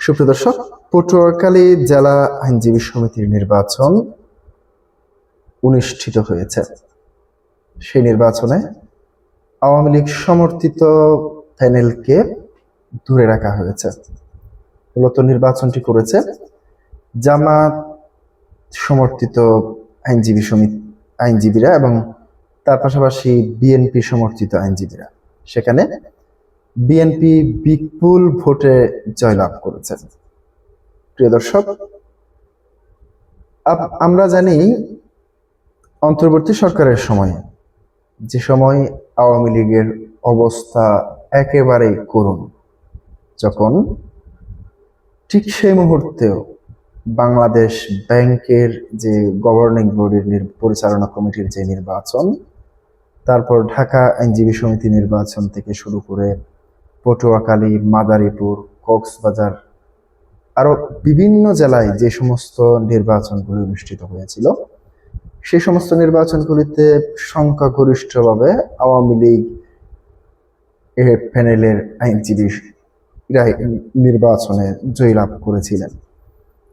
সুপ্রিয় দর্শক, পটুয়াখালী জেলা আইনজীবী সমিতির নির্বাচন অনুষ্ঠিত হয়েছে। সেই নির্বাচনে আওয়ামী লীগ সমর্থিত প্যানেলকে দূরে রাখা হয়েছে। মূলত নির্বাচনটি করেছে জামাত সমর্থিত আইনজীবীরা এবং তার পাশাপাশি বিএনপি সমর্থিত আইনজীবীরা। সেখানে বিএনপি বিপুল ভোটে জয়লাভ করেছে। প্রিয় দর্শক, আমরা জানি অন্তর্বর্তী সরকারের সময়ে, যে সময় আওয়ামী লীগের অবস্থা একেবারেই করুণ, যখন ঠিক সেই মুহূর্তেও বাংলাদেশ ব্যাংকের যে গভর্নিং বডির পরিচালনা কমিটির যে নির্বাচন, তারপর ঢাকা আইনজীবী সমিতি নির্বাচন থেকে শুরু করে পটুয়াখালী, মাদারীপুর, কক্সবাজার আরো বিভিন্ন জেলায় যে সমস্ত নির্বাচনগুলি অনুষ্ঠিত হয়েছিল, সেই সমস্ত নির্বাচনগুলিতে সংখ্যাগরিষ্ঠভাবে আওয়ামী লীগ প্যানেলের আইনজীবীরা নির্বাচনে জয়লাভ করেছিলেন।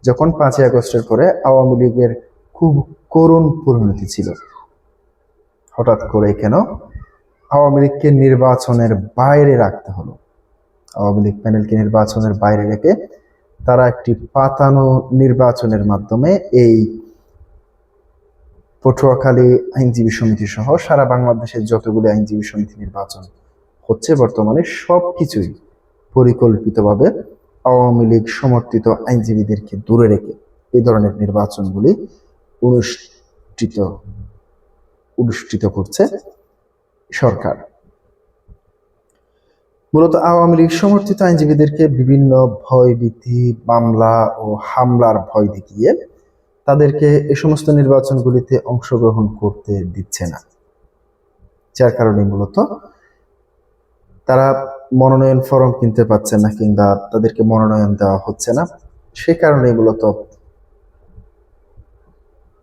যখন 5ই আগস্টের পরে আওয়ামী লীগের খুব করুণ পরিণতি ছিল, হঠাৎ করে কেন আওয়ামী লীগকে নির্বাচনের বাইরে রাখতে হলো? আওয়ামী লীগ প্যানেলকে নির্বাচনের বাইরে রেখে তারা একটি পাতানো নির্বাচনের মাধ্যমে এই পটুয়াখালী আইনজীবী সমিতি সহ সারা বাংলাদেশের যতগুলি আইনজীবী সমিতি নির্বাচন হচ্ছে বর্তমানে, সবকিছুই পরিকল্পিতভাবে আওয়ামী লীগ সমর্থিত আইনজীবীদেরকে দূরে রেখে এই ধরনের নির্বাচনগুলি অনুষ্ঠিত করছে সরকার। মূলত আওয়ামী লীগ সমর্থিত আইনজীবীদেরকে বিভিন্ন ভয়ভীতি, মামলা ও হামলার ভয় দেখিয়ে তাদেরকে এই সমস্ত নির্বাচনগুলিতে অংশগ্রহণ করতে দিচ্ছে না, যার কারণে মূলত তারা মনোনয়ন ফরম কিনতে পারছে না কিংবা তাদেরকে মনোনয়ন দেওয়া হচ্ছে না। সে কারণে মূলত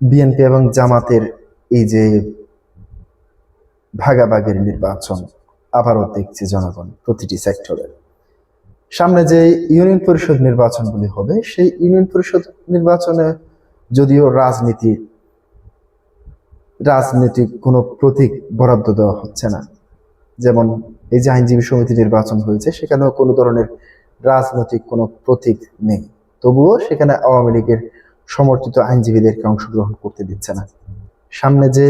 বিএনপি এবং জামাতের এই যে ভাগাভাগির নির্বাচন আবারও দেখছে জনগণ প্রতিটি সেক্টরের। সামনে যে ইউনিয়ন পরিষদ নির্বাচনগুলি হবে, সেই ইউনিয়ন পরিষদ নির্বাচনে যদিও রাজনীতিক কোনো প্রতীক বরাদ্দ দেওয়া হচ্ছে না, যেমন এই যে আইনজীবী সমিতি নির্বাচন হয়েছে, সেখানেও কোনো ধরনের রাজনৈতিক কোনো প্রতীক নেই, তবুও সেখানে আওয়ামী লীগের সমর্থিত আইনজীবীদেরকে অংশগ্রহণ করতে দিচ্ছে না। সামনে যে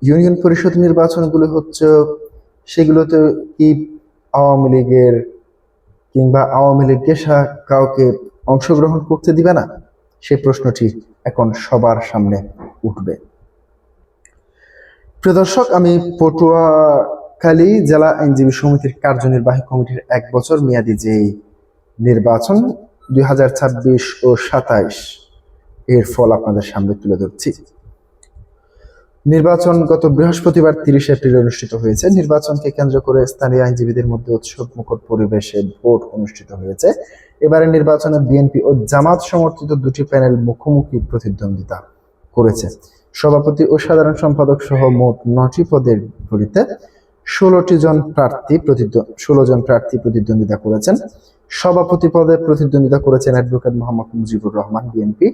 ইউনিয়ন পরিষদ নির্বাচনগুলি হচ্ছে, সেগুলোতে কি আওয়ামী লীগের কিংবা আওয়ামী লীগ কাউকে অংশগ্রহণ করতে দিবে না? সেই প্রশ্নটি এখন সবার সামনে উঠবে। প্রিয় দর্শক, আমি পটুয়াখালী জেলা আইনজীবী সমিতির কার্যনির্বাহী কমিটির 1 বছর মেয়াদী যে নির্বাচন 2026 ও 27 এর ফল আপনাদের সামনে তুলে ধরছি। নির্বাচন গত বৃহস্পতিবার 30 এপ্রিল অনুষ্ঠিত হয়েছে। নির্বাচনকে কেন্দ্র করে স্থানীয় আইনজীবীদের মধ্যে উৎসবমুখর পরিবেশে ভোট অনুষ্ঠিত হয়েছে। এবারের নির্বাচনে বিএনপি ও জামাত সমর্থিত দুটি প্যানেল মুখোমুখি প্রতিদ্বন্দ্বিতা করেছে। সভাপতি ও সাধারণ সম্পাদক সহ মোট 9টি পদের বিপরীতে 16 জন প্রার্থী প্রতিদ্বন্দ্বিতা করেছেন। সভাপতি পদে প্রতিদ্বন্দ্বিতা করেছেন অ্যাডভোকেট মোহাম্মদ মুজিবুর রহমান বিএনপি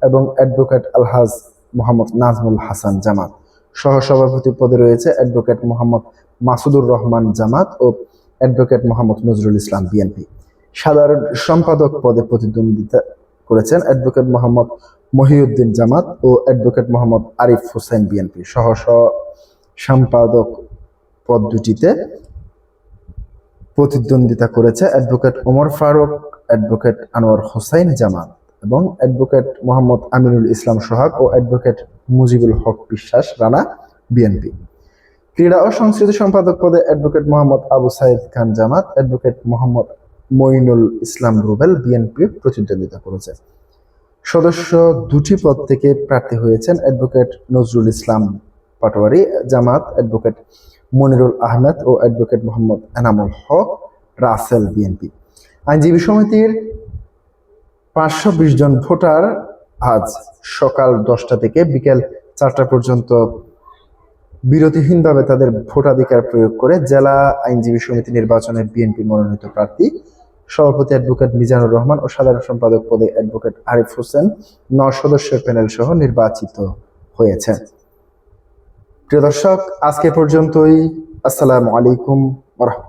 এবং অ্যাডভোকেট আলহাজ মোহাম্মদ নাজমুল হাসান জামাত। সহসভাপতি পদে রয়েছে অ্যাডভোকেট মোহাম্মদ মাসুদুর রহমান জামাত ও অ্যাডভোকেট মোহাম্মদ নজরুল ইসলাম বিএনপি। সাধারণ সম্পাদক পদে প্রতিদ্বন্দ্বিতা করেছেন অ্যাডভোকেট মোহাম্মদ মহিউদ্দিন জামাত ও অ্যাডভোকেট মোহাম্মদ আরিফ হোসেন বিএনপি। সম্পাদক পদ দুটিতে প্রতিদ্বন্দ্বিতা করেছে অ্যাডভোকেট ওমর ফারুক, অ্যাডভোকেট আনোয়ার হোসাইন জামাত এবং অ্যাডভোকেট মোহাম্মদ আমিনুল ইসলাম সোহাগ ও অ্যাডভোকেট মুজিবুল হক বিশ্বাস রানা বিএনপি। ক্রীড়া ও সংস্কৃতি সম্পাদক পদে অ্যাডভোকেট মোহাম্মদ আবু সাইদ খান জামাত, অ্যাডভোকেট মোহাম্মদ মঈনুল ইসলাম রুবেল বিএনপি প্রতিদ্বন্দ্বিতা করেছে। সদস্য দুটি পদ থেকে প্রার্থী হয়েছেন অ্যাডভোকেট নজরুল ইসলাম পাটোয়ারি জামাত, অ্যাডভোকেট মনিরুল আহমেদ ও অ্যাডভোকেট মোহাম্মদ এনামুল হক রাসেল বিএনপি। আইনজীবী সমিতির 520 জন ভোটার আজ সকাল 10টা থেকে বিকেল 4টা পর্যন্ত বিরতিহীনভাবে তাদের ভোটাধিকার প্রয়োগ করে জেলা আইনজীবী সমিতি নির্বাচনের বিএনপি মনোনীত প্রার্থী সভাপতি অ্যাডভোকেট মিজানুর রহমান ও সাধারণ সম্পাদক পদে অ্যাডভোকেট আরিফ হোসেন 9 সদস্যের প্যানেল সহ নির্বাচিত হয়েছে। প্রিয় দর্শক, আজকে পর্যন্তই। আসসালামু আলাইকুম ওয়া রাহমাতুল্লাহ।